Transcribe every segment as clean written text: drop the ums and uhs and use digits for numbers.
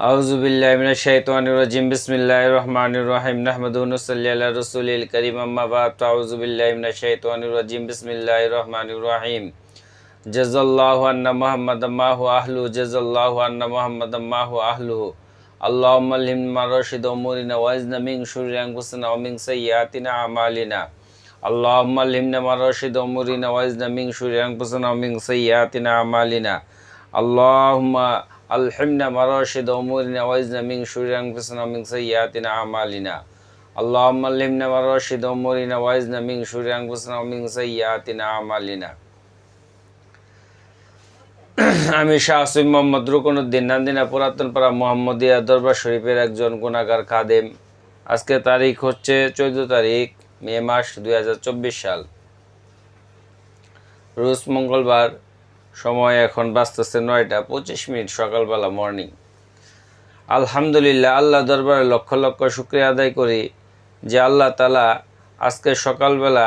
আউযুবিল্লাহি মিনাশ শাইতানির রাজিম বিসমিল্লাহির রহমানির রহিম নাহমাদুহু ওয়া নুসাল্লি আলা রাসূলিল কারীম আম্মা বা'দ আউযুবিল্লাহি মিনাশ শাইতানির রাজিম বিসমিল্লাহির রহমানির রহিম জাযাল্লাহু আন্না মুহাম্মাদাম মা হুয়া আহলু জাযাল্লাহু আন্না মুহাম্মাদাম মা হুয়া আহলুহু আল্লাহুম্মা আলহিমনা রাশিদ উমুরিনা ওয়াজনা মিন শুররি আনফুসিনা ওয়া মিন সাইয়্যাতিনা আমালিনা আল্লাহুম্মা আলহিমনা রাশিদ উমুরিনা ওয়াজনা মিন শুররি আনফুসিনা ওয়া মিন সাইয়্যাতিনা আমালিনা আল্লাহুম্মা আলহিমনা মারাশিদ উমুরিনা ওয়াজনা মিন শুররি আনফুসিনা ওয়া মিন সাইয়্যাতিনা আমালিনা আল্লাহুম্মা আলহিমনা মারাশিদ উমুরিনা ওয়াজনা মিন শুররি আনফুসিনা ওয়া মিন সাইয়্যাতিনা আমালিনা। আমি শাহ আসিফ মোহাম্মদ রুকনুদ্দিন নান্দিনা পুরাতনপাড়া মোহাম্মদিয়া দরবার শরীফের একজন গুনাহগার খাদেম। আজকে তারিখ হচ্ছে 14 তারিখ মে মাস 2024 সাল, রোজ মঙ্গলবার। সময় এখন বাজতেছে 9টা 25 মিনিট সকালবেলা, মর্নিং। আলহামদুলিল্লাহ, আল্লাহ দরবারে লক্ষ লক্ষ শুকরিয়া আদায় করি যে আল্লাহ তাআলা আজকে সকালবেলা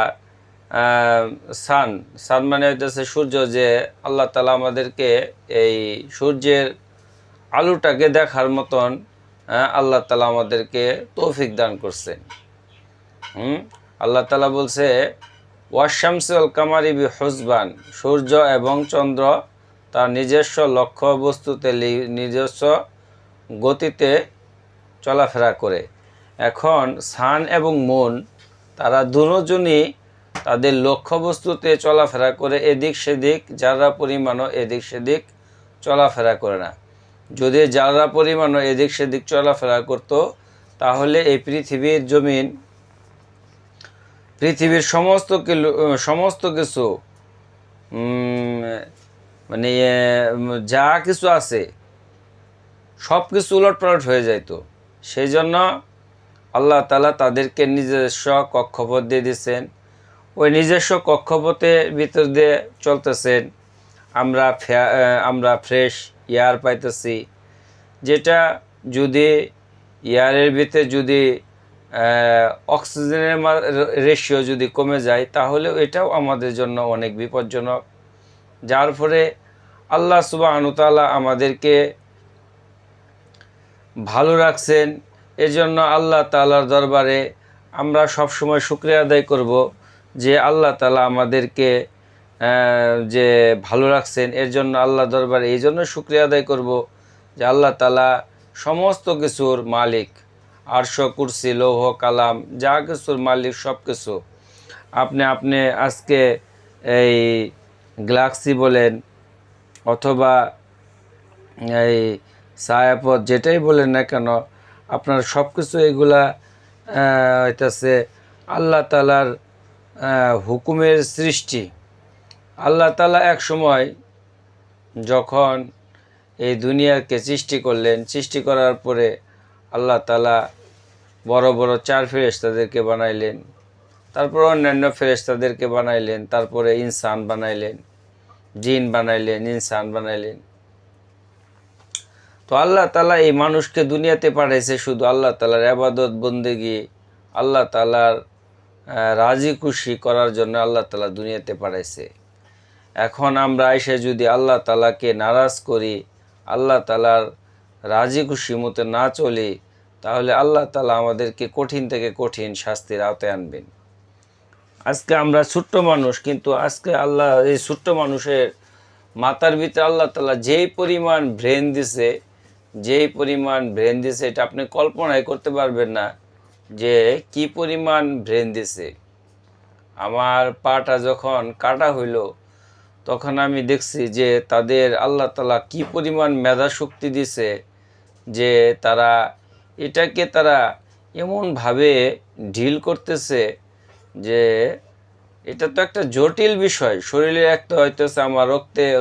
সান মানে হইতেছে সূর্য, যে আল্লাহ তাআলা আমাদেরকে এই সূর্যের আলোটাকে দেখার মতন আল্লাহ তাআলা আমাদেরকে তৌফিক দান করছেন। আল্লাহ তাআলা বলছে ওয়াশ-শামসি ওয়াল কামারি বিহুসবান, সূর্য এবং চন্দ্র তার নিজস্ব লক্ষ্য বস্তুতে নিজস্ব গতিতে চলাফেরা করে। এখন সান এবং মুন তারা দুজনই তাদের লক্ষ্যবস্তুতে চলাফেরা করে, এদিক সেদিক যারা পরিমাণও এদিক সেদিক চলাফেরা করে না। যদি যারা পরিমাণও এদিক সেদিক চলাফেরা করত, তাহলে এই পৃথিবীর সমস্ত কিছু মানে যা কিছু আছে সব কিছু উলটপালট হয়ে যাইত। সেই জন্য আল্লাহ তাআলা তাদেরকে নিজস্ব কক্ষপথ দিয়ে দিয়েছেন। ওই নিজস্ব কক্ষপথের ভিতর দিয়ে চলতেছেন। আমরা ফ্রেশ এয়ার পাইতেছি, যেটা যদি এয়ারের ভিতরে যদি অক্সিজেনের রেশিও যদি কমে যায়, তাহলে এটাও আমাদের জন্য অনেক বিপজ্জনক। যার ফলে আল্লাহ সুবহানাহু ওয়া তাআলা আমাদেরকে ভালো রাখছেন। এর জন্য আল্লাহ তাআলার দরবারে আমরা সবসময় শুকরিয়া আদায় করব যে আল্লাহ তাআলা আমাদেরকে যে ভালো রাখছেন। এর জন্য আল্লাহ দরবারে এই জন্য শুকরিয়া আদায় করব যে আল্লাহ তাআলা সমস্ত কিছুর মালিক, আরশ, কুরসি, লৌহ, কালাম, যা কিছুর মালিক সব কিছু। আপনি আজকে এই গ্যালাক্সি বলেন অথবা এই ছায়াপথ যেটাই বলেন না কেন, আপনার সব কিছু এগুলা হইতেছে আল্লাহ তাআলার হুকুমের সৃষ্টি। আল্লাহ তাআলা এক সময় যখন এই দুনিয়াকে সৃষ্টি করলেন, সৃষ্টি করার পরে আল্লাহ তাআলা বড় বড় 4 ফেরেশতাদেরকে বানাইলেন, তারপর অন্যান্য ফেরেশতাদেরকে বানাইলেন, তারপরে ইনসান বানাইলেন, জিন বানাইলেন, ইনসান বানাইলেন। তো আল্লাহ তাআলা এই মানুষকে দুনিয়াতে পাঠাইছে শুধু আল্লাহ তাআলার ইবাদত বন্দেগী, আল্লাহ তাআলার রাজি খুশি করার জন্য আল্লাহ তাআলা দুনিয়াতে পাঠাইছে। এখন আমরা এসে যদি আল্লাহ তাআলাকে নারাজ করি, আল্লাহ তাআলার রাজি খুশি মতো না চলি, তাহলে আল্লাহ তাআলা আমাদেরকে কঠিন থেকে কঠিন শাস্তির আওতায় আনবেন। আজকে আমরা ছোট্ট মানুষ, কিন্তু আজকে আল্লাহ এই ছোট্ট মানুষের মাথার ভিতরে আল্লাহ তাআলা যেই পরিমাণ ব্রেন দিছে এটা আপনি কল্পনাই করতে পারবেন না যে কি পরিমাণ ব্রেন দিছে। আমার পাটা যখন কাটা হইল, তখন আমি দেখছি যে তাদের আল্লাহ তাআলা কি পরিমাণ মেধা শক্তি দিছে, যে এটাকে তারা এমনভাবে ডিল করতেছে যে এটা তো একটা জটিল বিষয়। শরীরে একটা হইতেছে আমার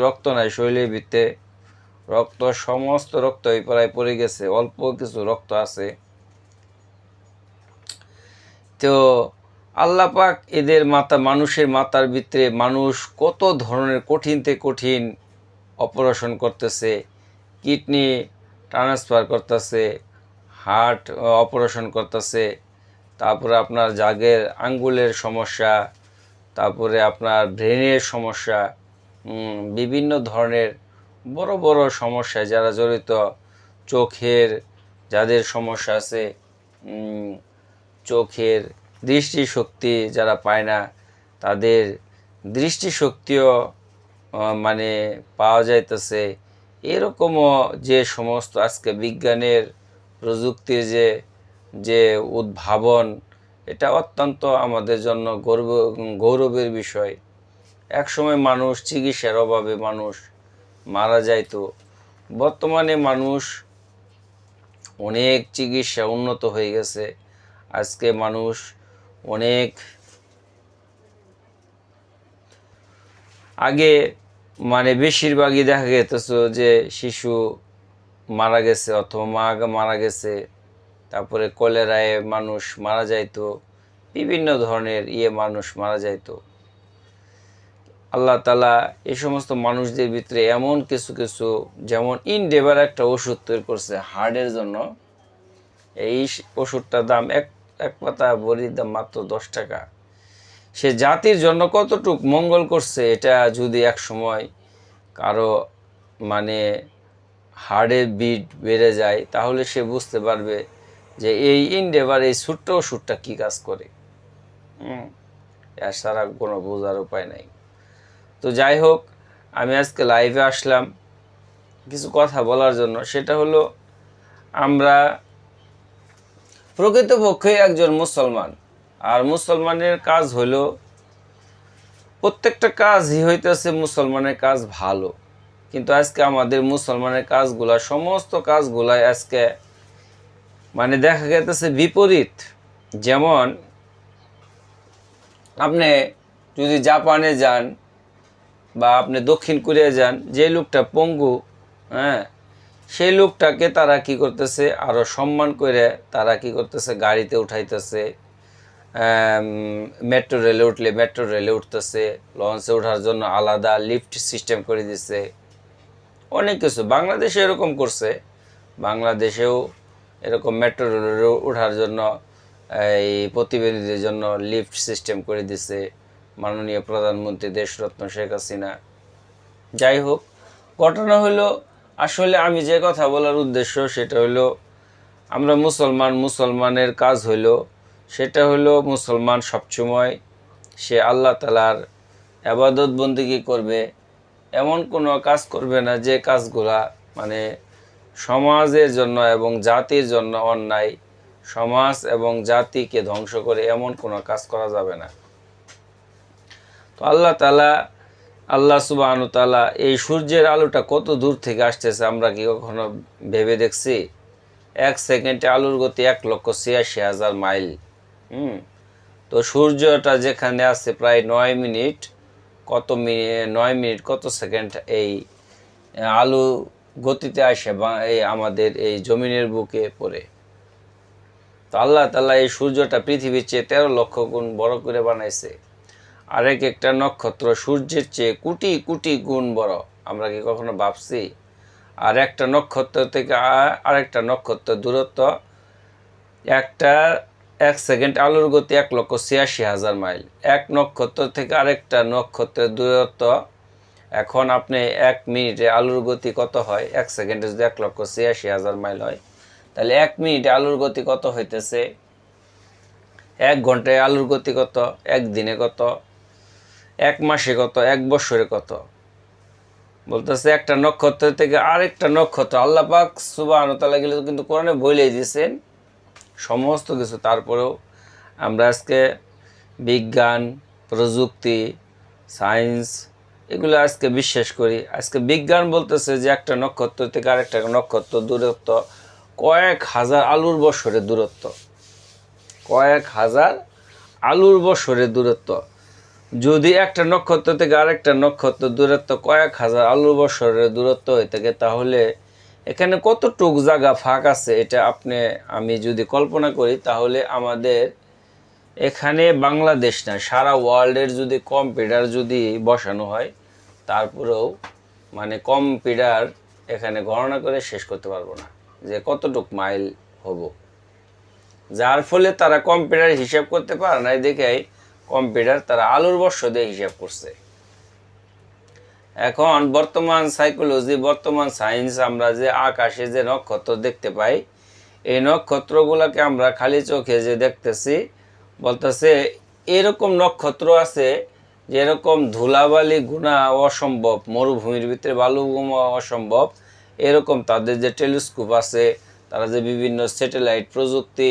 রক্ত নাই, শরীরের ভিতরে সমস্ত রক্ত প্রায় পড়ে গেছে, অল্প কিছু রক্ত আছে। তো আল্লাহ পাক এদের মানুষের মাথার ভিতরে মানুষ কত ধরনের কঠিন থেকে কঠিন অপারেশন করতেছে, কিডনি ট্রান্সফার করতেছে, হার্ট অপারেশন করতেছে, তারপরে আপনার আঙ্গুলের সমস্যা, তারপরে আপনার ব্রেনের সমস্যা, বিভিন্ন ধরনের বড় বড় সমস্যায় যারা জড়িত, চোখের যাদের সমস্যা আছে, চোখের দৃষ্টিশক্তি যারা পায় না, তাদের দৃষ্টিশক্তিও মানে পাওয়া যাইতেছে। এরকমও যে সমস্ত আজকে বিজ্ঞানের প্রযুক্তির যে উদ্ভাবন, এটা অত্যন্ত আমাদের জন্য গৌরবের বিষয়। একসময় মানুষ চিকিৎসার অভাবে মানুষ মারা যাইতো। বর্তমানে মানুষ অনেক চিকিৎসা উন্নত হয়ে গেছে। আজকে মানুষ অনেক, আগে মানে বেশিরভাগই দেখা গেছে যে শিশু মারা গেছে অথবা মা মারা গেছে, তারপরে কলেরায় মানুষ মারা যাইতো, বিভিন্ন ধরনের মানুষ মারা যাইতো। আল্লাহ তাআলা এই সমস্ত মানুষদের ভিতরে এমন কিছু কিছু, যেমন ইনডেভার একটা ওষুধ তৈরি করছে হার্টের জন্য। এই ওষুধটার দাম এক পাতা বড়ির দাম মাত্র 10 টাকা। সে জাতির জন্য কতটুক মঙ্গল করছে, এটা যদি এক সময় কারো মানে হার্টের বিট বেড়ে যায়, তাহলে সে বুঝতে পারবে যে এই ইনডেভার এই ছোট্ট ওষুধটা কী কাজ করে। এর ছাড়া কোনো বোঝার উপায় নাই। তো যাই হোক, আমি আজকে লাইভে আসলাম কিছু কথা বলার জন্য। সেটা হলো, আমরা প্রকৃতপক্ষে একজন মুসলমান, আর মুসলমানের কাজ হলো, প্রত্যেকটা কাজই হইতেছে মুসলমানের কাজ ভালো, কিন্তু আজকে আমাদের মুসলমানের কাজগুলা, সমস্ত কাজগুলাই আজকে মানে দেখা গেতেছে বিপরীত। যেমন আপনি যদি জাপানে যান বা আপনি দক্ষিণ কোরিয়া যান, যে লোকটা পঙ্গু, সেই লোকটাকে তারা কি করতেছে, আরও সম্মান করে তারা কি করতেছে, গাড়িতে উঠাইতেছে, মেট্রো রেলে উঠলে মেট্রো রেলে উঠতেছে, লঞ্চে ওঠার জন্য আলাদা লিফট সিস্টেম করে দিচ্ছে, অনেক কিছু। বাংলাদেশে এরকম করছে, বাংলাদেশেও এরকম মেট্রো রেলে ওঠার জন্য এই প্রতিবন্ধীদের জন্য লিফট সিস্টেম করে দিছে মাননীয় প্রধানমন্ত্রী দেশরত্ন শেখ হাসিনা। যাই হোক, ঘটনা হলো, আসলে আমি যে কথা বলার উদ্দেশ্য সেটা হলো, আমরা মুসলমান, মুসলমানের কাজ হইলো, সেটা হলো মুসলমান সবসময় সে আল্লাহ তাআলার ইবাদত বন্দেগী করবে, এমন কোনো কাজ করবে না যে কাজগুলা মানে সমাজের জন্য এবং জাতির জন্য অন্যায়, সমাজ এবং জাতিকে ধ্বংস করে, এমন কোনো কাজ করা যাবে না। তো আল্লাহ সুবহানাহু ওয়া তাআলা এই সূর্যের আলোটা কত দূর থেকে আসতেছে আমরা কি কখনো ভেবে দেখছি? 1 সেকেন্ডে আলোর গতি 1,86,000 মাইল। তো সূর্যটা যেখানে আছে প্রায় 9 মিনিট কত সেকেন্ড এই আলো গতিতে আসে এই আমাদের এই জমিনের বুকে পড়ে। তো আল্লাহ তাআলা এই সূর্যটা পৃথিবীর চেয়ে 13 লক্ষ গুণ বড় করে বানাইছে। আরেক একটা নক্ষত্র সূর্যের চেয়ে কোটি কোটি গুণ বড়, আমরা কি কখনো ভাবছি? আর একটা নক্ষত্র থেকে আরেকটা নক্ষত্রের দূরত্ব, 1 সেকেন্ড আলোর গতি 1,86,000 মাইল। এক নক্ষত্র থেকে আরেকটা নক্ষত্রের দূরত্ব, এখন আপনি 1 মিনিটে আলোর গতি কত হয়? 1 সেকেন্ডে যদি 1,86,000 মাইল হয়, তাহলে 1 মিনিটে আলোর গতি কত হইতেছে? 1 ঘন্টায় আলোর গতি কত? 1 দিনে কত? 1 মাসে কত? 1 বছরে কত? বলতেছে একটা নক্ষত্র থেকে আরেকটা নক্ষত্র, আল্লাহ পাক সুবহানাহু ওয়া তাআলা গেলে কিন্তু কোরআনে বলেই দিয়েছেন সমস্ত কিছু। তারপরেও আমরা আজকে বিজ্ঞান, প্রযুক্তি, সায়েন্স এগুলো আজকে বিশ্বাস করি। আজকে বিজ্ঞান বলতেছে যে একটা নক্ষত্র থেকে আরেকটা নক্ষত্র দূরত্ব কয়েক হাজার আলোর বছরের দূরত্ব, কয়েক হাজার আলোর বছরের দূরত্ব। যদি একটা নক্ষত্র থেকে আরেকটা নক্ষত্র দূরত্ব কয়েক হাজার আলোর বছরের দূরত্ব হয়ে থাকে, তাহলে এখানে কতটুক জায়গা ফাঁক আছে, এটা আমি যদি কল্পনা করি, তাহলে আমাদের এখানে বাংলাদেশ না, সারা ওয়ার্ল্ডের যদি কম্পিউটার যদি বসানো হয়, তারপরেও মানে কম্পিউটার এখানে গণনা করে শেষ করতে পারবো না যে কতটুক মাইল হব। যার ফলে তারা কম্পিউটার হিসাব করতে পারে না, দেখে কম্পিউটার তারা আলোর বর্ষ দিয়ে হিসাব করছে। এখন বর্তমান সাইকোলজি, বর্তমান সায়েন্স, আমরা যে আকাশে যে নক্ষত্র দেখতে পাই, এই নক্ষত্রগুলোকে আমরা খালি চোখে যে দেখতেছি, বলতেছে এরকম নক্ষত্র আছে যেরকম ধুলাবালি গুণা অসম্ভব, মরুভূমির ভিতরে বালু গোমা অসম্ভব, এরকম তাদের যে টেলিস্কোপ আছে, তারা যে বিভিন্ন স্যাটেলাইট প্রযুক্তি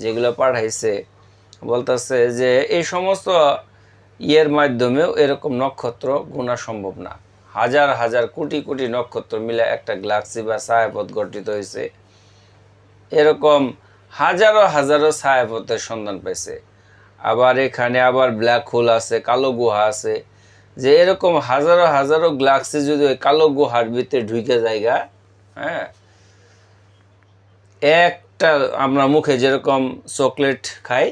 যেগুলো পাঠাইছে, বলতেছে যে এই সমস্ত ইয়ের মাধ্যমেও এরকম নক্ষত্র গোনা সম্ভব না। হাজার হাজার কোটি কোটি নক্ষত্র মিলে একটা গ্যালাক্সি বা ছায়াপথ গঠিত হয়েছে। এরকম হাজারো হাজারো ছায়াপথের সন্ধান পাইছে। আবার এখানে আবার ব্ল্যাক হোল আছে, কালো গুহা আছে, যে এরকম হাজারো হাজারো গ্যালাক্সি যদি ওই কালো গুহার ভিতরে ঢুকে জায়গা, হ্যাঁ, একটা আমরা মুখে যেরকম চকলেট খাই,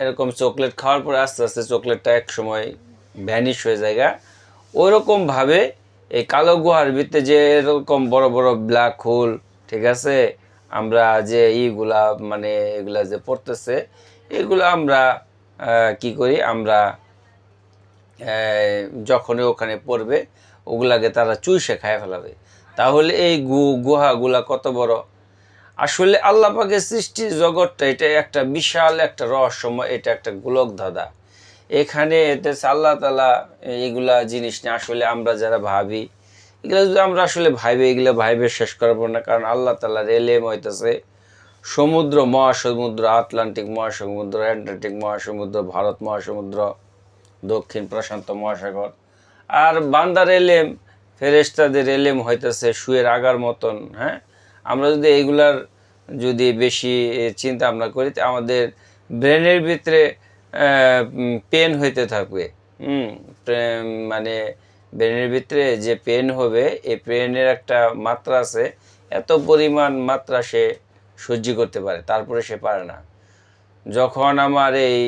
এরকম চকলেট খাওয়ার পরে আস্তে আস্তে চকলেটটা এক সময় ভ্যানিশ হয়ে যায়, ওইরকমভাবে এই কালো গুহার ভিতরে যে এরকম বড় বড় ব্ল্যাক হোল, ঠিক আছে, আমরা যে এইগুলা মানে এগুলা যে পড়তেছে, এগুলো আমরা কি করি, আমরা যখনই ওখানে পড়বে ওগুলাকে তারা চুইসে খায় ফেলাবে। তাহলে এই গুহাগুলা কত বড়! আসলে আল্লাহ পাকের সৃষ্টির জগৎটা এটা একটা বিশাল একটা রহস্যময়, এটা একটা গোলক ধাঁধা। এখানে এতে আল্লাহ তাআলা এগুলা জিনিস নিয়ে আসলে আমরা যারা ভাবি, এগুলো যদি আমরা আসলে ভাবি, এগুলো ভাইবে শেষ করবো না। কারণ আল্লাহ তাআলার এলেম হইতেছে সমুদ্র, মহাসমুদ্র, আটলান্টিক মহাসমুদ্র, অ্যান্টার্কটিক মহাসমুদ্র, ভারত মহাসমুদ্র, দক্ষিণ প্রশান্ত মহাসাগর। আর বান্দার এলেম, ফেরেশতাদের এলেম হইতেছে শুয়ের আগার মতন। হ্যাঁ, আমরা যদি এইগুলার যদি বেশি চিন্তা ভাবনা করি, আমাদের ব্রেনের ভিতরে পেন হইতে থাকবে। মানে ব্রেনের ভিতরে যে পেন হবে, এই পেনের একটা মাত্রা আছে, এত পরিমাণ মাত্রা সে সহ্য করতে পারে, তারপরে সে পারে না। যখন আমার এই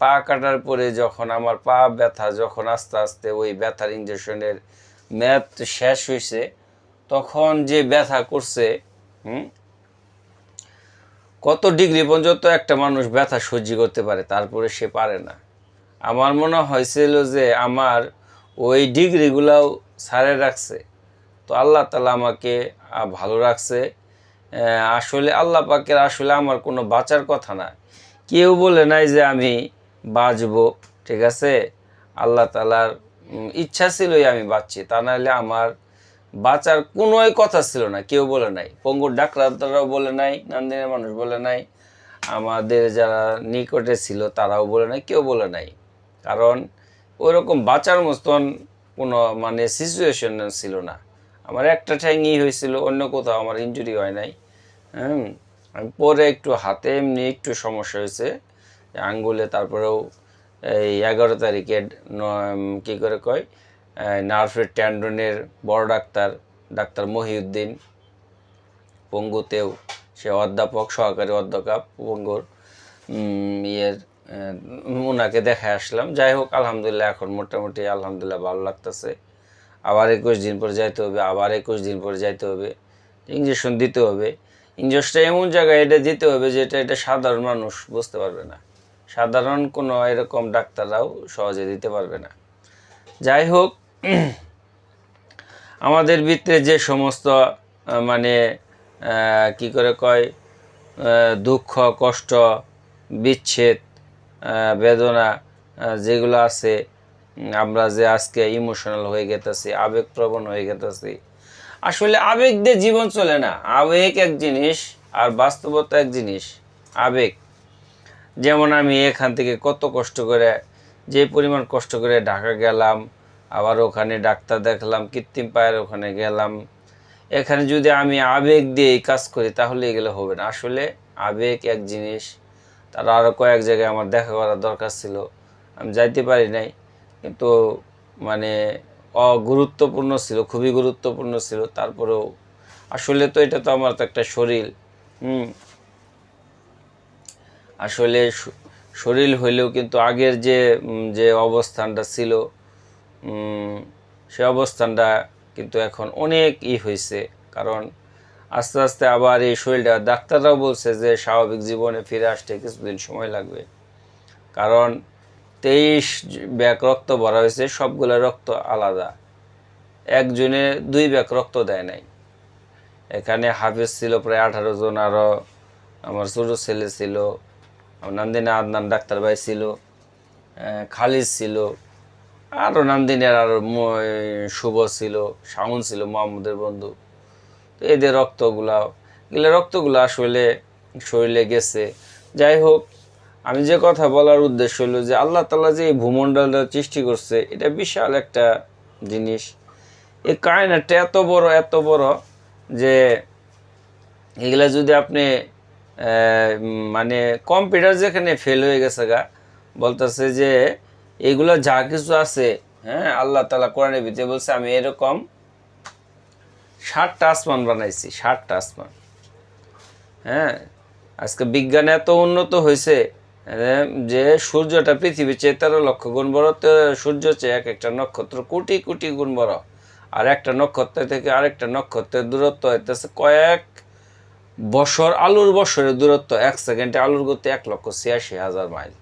পা কাটার পরে যখন আমার পা ব্যথা, যখন আস্তে আস্তে ওই ব্যথার ইঞ্জেকশনের মেয়াদ শেষ হয়েছে, তখন যে ব্যথা করছে, কত ডিগ্রি পর্যন্ত একটা মানুষ ব্যথা সহ্য করতে পারে, তারপরে সে পারে না। আমার মনে হয়েছিল যে আমার ওই ডিগ্রিগুলাও ছাড়ে রাখছে, তো আল্লাহ তাআলা আমাকে ভালো রাখছে। আসলে আল্লাহ পাকের আসলে আমার কোনো বাঁচার কথা না, কেউ বলে নাই যে আমি বাঁচবো, ঠিক আছে, আল্লাহ তাআলার ইচ্ছা ছিলই আমি বাঁচছি, তা নাহলে আমার বাঁচার কোনোই কথা ছিল না। কেউ বলে নাই, পঙ্গুর ডাক্তাররাও বলে নাই, নান্দিনের মানুষ বলে নাই, আমাদের যারা নিকটে ছিল তারাও বলে নাই, কেউ বলে নাই। কারণ ওইরকম বাঁচার মতন কোনো মানে সিচুয়েশন ছিল না। আমার একটা ঠ্যাংই হয়েছিল, অন্য কোথাও আমার ইনজুরি হয় নাই। আমি পরে একটু হাতে এমনি একটু সমস্যা হয়েছে আঙ্গুলে, তারপরেও এই 11 তারিখে কী করে কয় নার্ভের ট্যান্ডনের বড় ডাক্তার মহিউদ্দিন, পঙ্গুতেও সে অধ্যাপক, সহকারী অধ্যাপক পঙ্গুর, ইয়ের ওনাকে দেখে আসলাম। যাই হোক, আলহামদুলিল্লাহ এখন মোটামুটি আলহামদুলিল্লাহ ভালো লাগতেছে। আবার 21 দিন পরে যাইতে হবে, আবার 21 দিন পরে যাইতে হবে, ইঞ্জেকশন দিতে হবে। ইঞ্জেকশনটা এমন জায়গায় এটা দিতে হবে যেটা এটা সাধারণ মানুষ বুঝতে পারবে না, সাধারণ কোনো এরকম ডাক্তাররাও সহজে দিতে পারবে না। যাই হোক, আমাদের ভিতরে যে সমস্ত মানে কি করে কয় দুঃখ, কষ্ট, বিচ্ছেদ, বেদনা যেগুলো আছে, আমরা যে আজকে ইমোশনাল হয়ে গেতেছি, আবেগপ্রবণ হয়ে গেতেছি, আসলে আবেগ দিয়ে জীবন চলে না। আবেগ এক জিনিস আর বাস্তবতা এক জিনিস। আবেগ যেমন আমি এখান থেকে কত কষ্ট করে, যে পরিমাণ কষ্ট করে ঢাকা গেলাম, আবার ওখানে ডাক্তার দেখলাম, কৃত্রিম পায়ের ওখানে গেলাম, এখানে যদি আমি আবেগ দিয়ে কাজ করি তাহলে এগুলো হবে না। আসলে আবেগ এক জিনিস। তার আরও কয়েক জায়গায় আমার দেখা করার দরকার ছিল, আমি যাইতে পারি নাই, কিন্তু মানে অগুরুত্বপূর্ণ ছিল, খুবই গুরুত্বপূর্ণ ছিল। তারপরেও আসলে তো এটা তো আমার তো একটা শরীর, আসলে শরীর হইলেও কিন্তু আগের যে যে অবস্থানটা ছিল, সে অবস্থানটা কিন্তু এখন অনেক হয়েছে। কারণ আস্তে আস্তে আবার এই শরীরটা, ডাক্তাররাও বলছে যে স্বাভাবিক জীবনে ফিরে আসতে কিছুদিন সময় লাগবে। কারণ 23 ব্যাগ রক্ত ভরা হয়েছে, সবগুলো রক্ত আলাদা। একজনে 2 ব্যাগ রক্ত দেয় নাই। এখানে হাফেজ ছিল প্রায় 18 জন, আরও আমার ছোটো ছেলে ছিল, আমার নান্দিনা আদনান ডাক্তার ভাই ছিল, খালিদ ছিল, আরও নান্দিনের আরও শুভ ছিল, শাওন ছিল মোহাম্মদের বন্ধু। তো এদের রক্তগুলো আসলে শরীরে গেছে। যাই হোক, আমি যে কথা বলার উদ্দেশ্য হলো যে আল্লাহ তাআলা যে এই ভূমণ্ডলটা সৃষ্টি করছে, এটা বিশাল একটা জিনিস। এই কায়নাটা এত বড় যে এগুলা যদি আপনি মানে কম্পিউটার যেখানে ফেল হয়ে গেছে বলতেছে যে এগুলো যা কিছু আছে, হ্যাঁ, আল্লাহ তাআলা কোরআনের ভিতরে বলছে আমি এরকম 60টা আসমান বানাইছি, 60টা আসমান। হ্যাঁ, আজকে বিজ্ঞান এত উন্নত হয়েছে যে সূর্যটা পৃথিবীর চেয়ে 13 লক্ষ গুণ বড়, সূর্য চেয়ে এক একটা নক্ষত্র কোটি কোটি গুণ বড়। আর একটা নক্ষত্র থেকে আরেকটা নক্ষত্রের দূরত্ব হইতেছে কয়েক বছর, আলোর বছরের দূরত্ব। 1 সেকেন্ডে আলোর গতি 1,86,000 মাইল।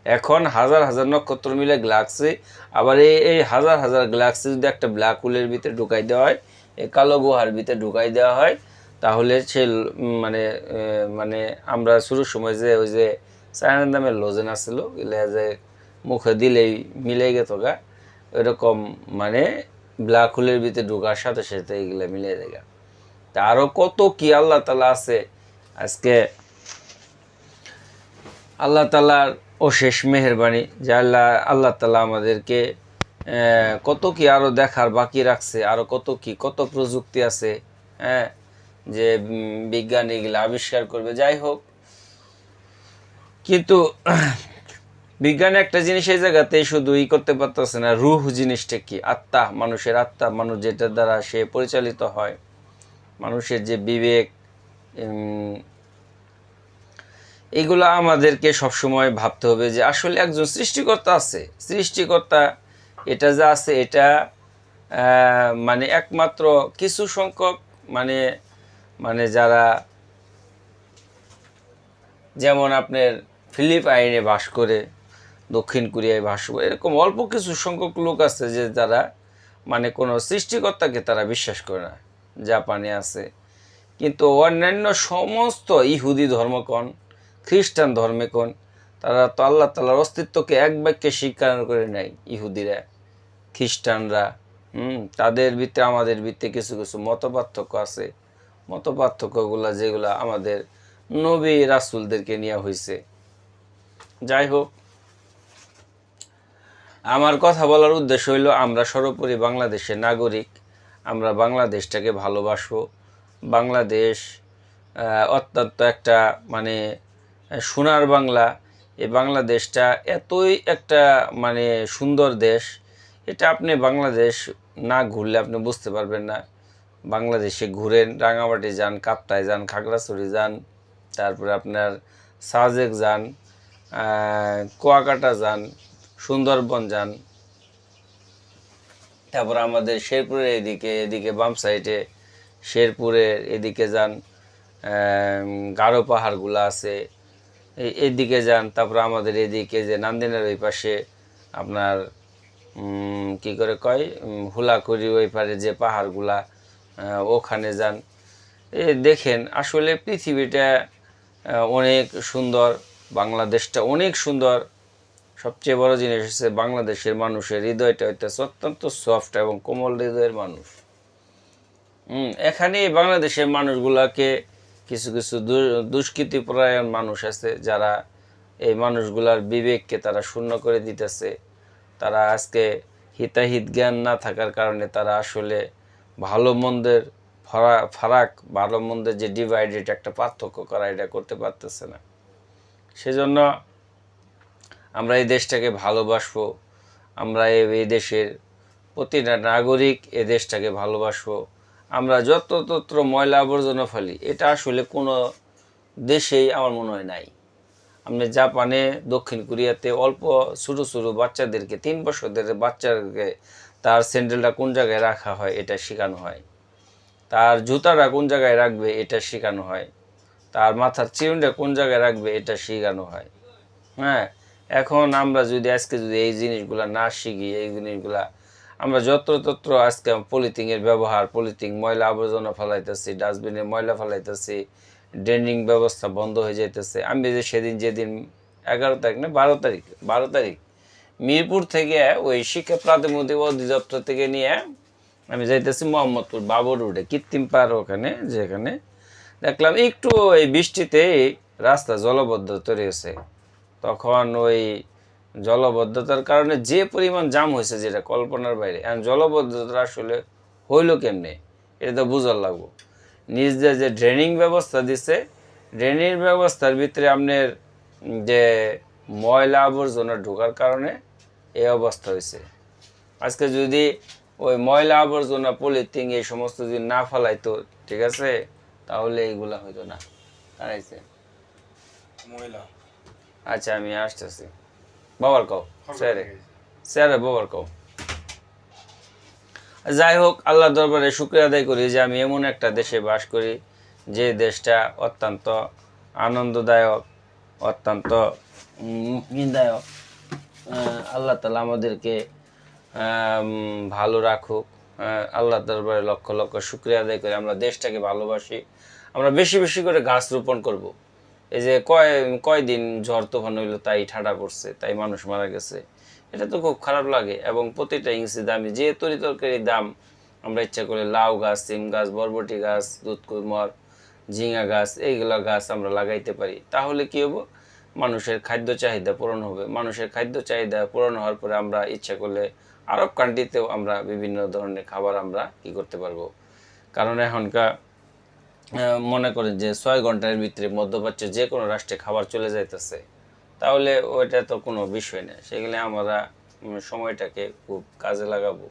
এখন হাজার হাজার নক্ষত্র মিলে গ্যালাক্সি, আবার এই হাজার হাজার গ্যালাক্সি যদি একটা ব্ল্যাক হোলের ভিতরে ঢুকাই দেওয়া হয়, এই কালো গুহার ভিতরে ঢুকাই দেওয়া হয়, তাহলে সে মানে মানে আমরা শুরুর সময় যে ওই যে চায়নার নামের লোজেন আসছিল, এগুলো যে মুখে দিলেই মিলে গেত ওইরকম মানে ব্ল্যাক হোলের ভিতরে ঢুকার সাথে সাথে এগুলো মিলে যায়। তা আরও কত কি আল্লাহ তাআলা আছে। আজকে আল্লাহ তাআলার অশেষ মেহেরবানি যে আল্লাহ তাআলা আমাদেরকে কত কি আরও দেখার বাকি রাখছে, আরও কত প্রযুক্তি আছে, হ্যাঁ, যে বিজ্ঞান এগুলো আবিষ্কার করবে। যাই হোক, কিন্তু বিজ্ঞান একটা জিনিস এই জায়গাতেই শুধু করতে পারতেছে না। রূহ জিনিসটা কি? আত্মা, মানুষের আত্মা, মানুষ যেটার দ্বারা সে পরিচালিত হয়, মানুষের যে বিবেক, এগুলো আমাদেরকে সবসময় ভাবতে হবে যে আসলে একজন সৃষ্টিকর্তা আছে। সৃষ্টিকর্তা এটা যা আছে এটা মানে একমাত্র কিছু সংখ্যক মানে মানে যারা, যেমন আপনার ফিলিপাইনে বাস করে, দক্ষিণ কোরিয়ায় বাস করে, এরকম অল্প কিছু সংখ্যক লোক আছে যে যারা মানে কোনো সৃষ্টিকর্তাকে তারা বিশ্বাস করে না। জাপানে আছে, কিন্তু অন্যান্য সমস্ত ইহুদি ধর্মকণ, খ্রিস্টান ধর্মে কোন, তারা তো আল্লাহ তাআলার অস্তিত্বকে এক বাক্যে স্বীকার করে নেয়। ইহুদিরা, খ্রিস্টানরা, তাদের ভিতরে আমাদের ভিতরে কিছু কিছু মতপার্থক্য আছে। মতপার্থক্যগুলো যেগুলো আমাদের নবী রাসূলদেরকে নিয়ে হয়েছে। যাই হোক, আমার কথা বলার উদ্দেশ্য হইল আমরা সর্বোপরি বাংলাদেশের নাগরিক, আমরা বাংলাদেশটাকে ভালোবাসবো। বাংলাদেশ অত্যন্ত একটা মানে সোনার বাংলা। এই বাংলাদেশটা এতই একটা মানে সুন্দর দেশ, এটা আপনি বাংলাদেশ না ঘুরলে আপনি বুঝতে পারবেন না। বাংলাদেশে ঘুরেন, রাঙামাটি যান, কাপ্তায় যান, খাগড়াছড়ি যান, তারপরে আপনার সাজেক যান, কুয়াকাটা যান, সুন্দরবন যান, তারপর আমাদের শেরপুরের এদিকে বাম সাইডে শেরপুরের এদিকে যান, গারো পাহাড়গুলো আছে, এদিকে যান। তারপর আমাদের এদিকে যে নান্দিনের ওই পাশে আপনার কি করে কয় হুলাকুড়ি ওই পারে যে পাহাড়গুলা, ওখানে যান। দেখেন আসলে পৃথিবীটা অনেক সুন্দর, বাংলাদেশটা অনেক সুন্দর। সবচেয়ে বড় জিনিস হচ্ছে বাংলাদেশের মানুষের হৃদয়টা হইতেছে অত্যন্ত সফট এবং কোমল হৃদয়ের মানুষ। এখানে বাংলাদেশের মানুষগুলাকে কিছু কিছু দুষ্কৃতিপরায়ণ মানুষ আছে যারা এই মানুষগুলার বিবেককে তারা শূন্য করে দিতেছে। তারা আজকে হিতাহিত জ্ঞান না থাকার কারণে তারা আসলে ভালো মন্দের ফারাক, ভালো মন্দের যে ডিভাইডেড একটা পার্থক্য করা, এটা করতে পারতেছে না। সেজন্য আমরা এই দেশটাকে ভালোবাসবো। আমরা এই দেশের প্রতিটা নাগরিক এই দেশটাকে ভালোবাসবো। আমরা যত্র ময়লা আবর্জনা ফেলি, এটা আসলে কোনো দেশেই আমার মনে হয় নাই। আপনি জাপানে, দক্ষিণ কোরিয়াতে অল্প ছোটো ছোটো বাচ্চাদেরকে, 3 বছরের বাচ্চাকে তার স্যান্ডেলটা কোন জায়গায় রাখা হয় এটা শেখানো হয়, তার জুতাটা কোন জায়গায় রাখবে এটা শেখানো হয়, তার মাথার চিরুনটা কোন জায়গায় রাখবে এটা শেখানো হয়। হ্যাঁ, এখন আমরা যদি আজকে যদি এই জিনিসগুলা না শিখি, এই জিনিসগুলা আমরা যত্রতত্র আজকে পলিথিনের ব্যবহার, পলিথিন ময়লা আবর্জনা ফেলাইতেছি, ডাস্টবিনে ময়লা ফেলাইতেছি, ড্রেনিং ব্যবস্থা বন্ধ হয়ে যাইতেছে। আমি যে যেদিন 11 তারিখ না 12 তারিখ মিরপুর থেকে ওই শিক্ষা প্রাথমিক অধিদপ্তর থেকে নিয়ে আমি যাইতেছি মোহাম্মদপুর বাবর রোডে কৃত্রিম পাড়, ওখানে যেখানে দেখলাম একটু এই বৃষ্টিতে রাস্তা জলবদ্ধ তৈরি হয়েছে। তখন ওই জলবদ্ধতার কারণে যে পরিমাণ জাম হয়েছে যেটা কল্পনার বাইরে। এখন জলবদ্ধতা আসলে হইলো কেমনে এটা তো বুঝার লাগবো। নিজ দিয়ে যে ড্রেনিং ব্যবস্থা দিছে, ড্রেনিং ব্যবস্থার ভিতরে আপনার যে ময়লা আবর্জনা ঢোকার কারণে এই অবস্থা হয়েছে। আজকে যদি ওই ময়লা আবর্জনা পলিথিন এই সমস্ত যদি না ফেলাইতো, ঠিক আছে, তাহলে এইগুলা হইতো না। দাঁড়াইছে ময়লা। আচ্ছা আমি আসতেছি। বাবার কও স্যারে, স্যারে বাবার কও। যাই হোক, আল্লাহ দরবারে শুকরিয়া আদায় করি যে আমি এমন একটা দেশে বাস করি যে দেশটা অত্যন্ত আনন্দদায়ক, অত্যন্ত মুক্তিদায়ক। আল্লাহ তাআলা আমাদেরকে ভালো রাখুক। আল্লাহ দরবারে লক্ষ লক্ষ শুকরিয়া আদায় করি। আমরা দেশটাকে ভালোবাসি। আমরা বেশি বেশি করে গাছ রোপণ করব। এই যে কয়দিন ঝড় তুফান হইলো, তাই ঠাডা পড়ছে, তাই মানুষ মারা গেছে, এটা তো খুব খারাপ লাগে। এবং প্রতিটা ইঞ্চি দামি যে তরি তরকারির দাম, আমরা ইচ্ছা করে লাউ গাছ, সিম গাছ, বরবটি গাছ, দুধ কুমড়, ঝিঙা গাছ, এইগুলা গাছ আমরা লাগাইতে পারি, তাহলে কি হবো, মানুষের খাদ্য চাহিদা পূরণ হবে। মানুষের খাদ্য চাহিদা পূরণ হওয়ার পরে আমরা ইচ্ছা করলে আরব কান্ট্রিতেও আমরা বিভিন্ন ধরনের খাবার আমরা কি করতে পারবো। কারণ এখনকার মনে করেন যে 6 ঘন্টার ভিতরে মধ্যপ্রাচ্যের যে কোনো রাষ্ট্রে খাবার চলে যাইতেছে, তাহলে ওইটা তো কোনো বিষয় না। সেগুলো আমরা সময়টাকে খুব কাজে লাগাবো।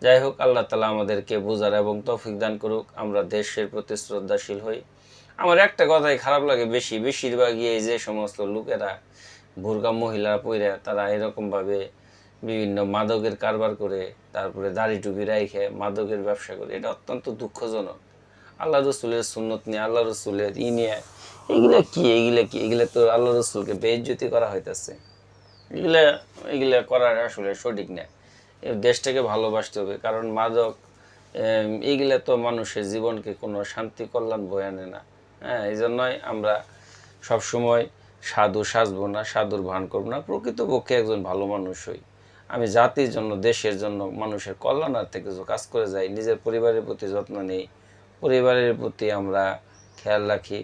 যাই হোক, আল্লাহ তাআলা আমাদেরকে বোঝার এবং তৌফিক দান করুক। আমরা দেশের প্রতি শ্রদ্ধাশীল হই। আমার একটা কথাই খারাপ লাগে, বেশিরভাগই এই যে সমস্ত লোকেরা বুরকা মহিলা পইরা তারা এরকমভাবে বিভিন্ন মাদকের কারবার করে, তারপরে দাড়ি টুপি রাইখে মাদকের ব্যবসা করে, এটা অত্যন্ত দুঃখজনক। আল্লাহ রসুলের সুন্নত নিয়ে, আল্লাহ রসুলের নিয়ে এগুলা তো আল্লাহ রসুলকে বেইজ্জতি করা হইতেছে। এগুলা করা আসলে সঠিক না। দেশটাকে ভালোবাসতে হবে, কারণ মাদক এইগুলা তো মানুষের জীবনকে কোনো শান্তি কল্যাণ বয়ে আনে না। হ্যাঁ, এই জন্যই আমরা সবসময় সাধু সাজবো না, সাধুর ভান করবো না, প্রকৃতপক্ষে একজন ভালো মানুষ হই। আমি জাতির জন্য, দেশের জন্য, মানুষের কল্যাণার্থে কিছু কাজ করে যাই, নিজের পরিবারের প্রতি যত্ন নেই, পরিবারের প্রতি আমরা খেয়াল রাখি,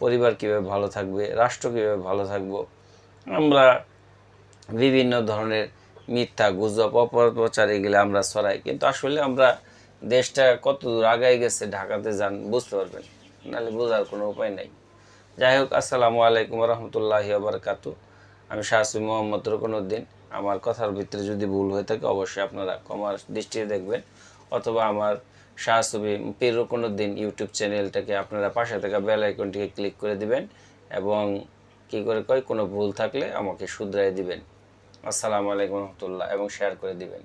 পরিবার কীভাবে ভালো থাকবে, রাষ্ট্র কীভাবে ভালো থাকবো। আমরা বিভিন্ন ধরনের মিথ্যা গুজব অপপ্রচার এগুলো আমরা ছড়াই, কিন্তু আসলে আমরা দেশটা কত দূর আগায় গেছে ঢাকাতে যান বুঝতে পারবেন, নাহলে বোঝার কোনো উপায় নাই। যাই হোক, আসসালামু আলাইকুম রহমতুল্লাহি ওয়াবারাকাতু। আমি শাহসুফি মোহাম্মদ রুকনউদ্দিন। আমার কথার ভিতরে যদি ভুল হয়ে থাকে অবশ্যই আপনারা ক্ষমার দৃষ্টিতে দেখবেন, অথবা আমার শাহসুফি পীর রুকনউদ্দিন ইউটিউব চ্যানেলটাকে আপনারা পাশে থাকা বেল আইকনটিকে ক্লিক করে দিবেন, এবং কি করে কোনো ভুল থাকলে আমাকে শুধরাই দিবেন। আসসালামু আলাইকুম রহমতুল্লাহ, এবং শেয়ার করে দিবেন।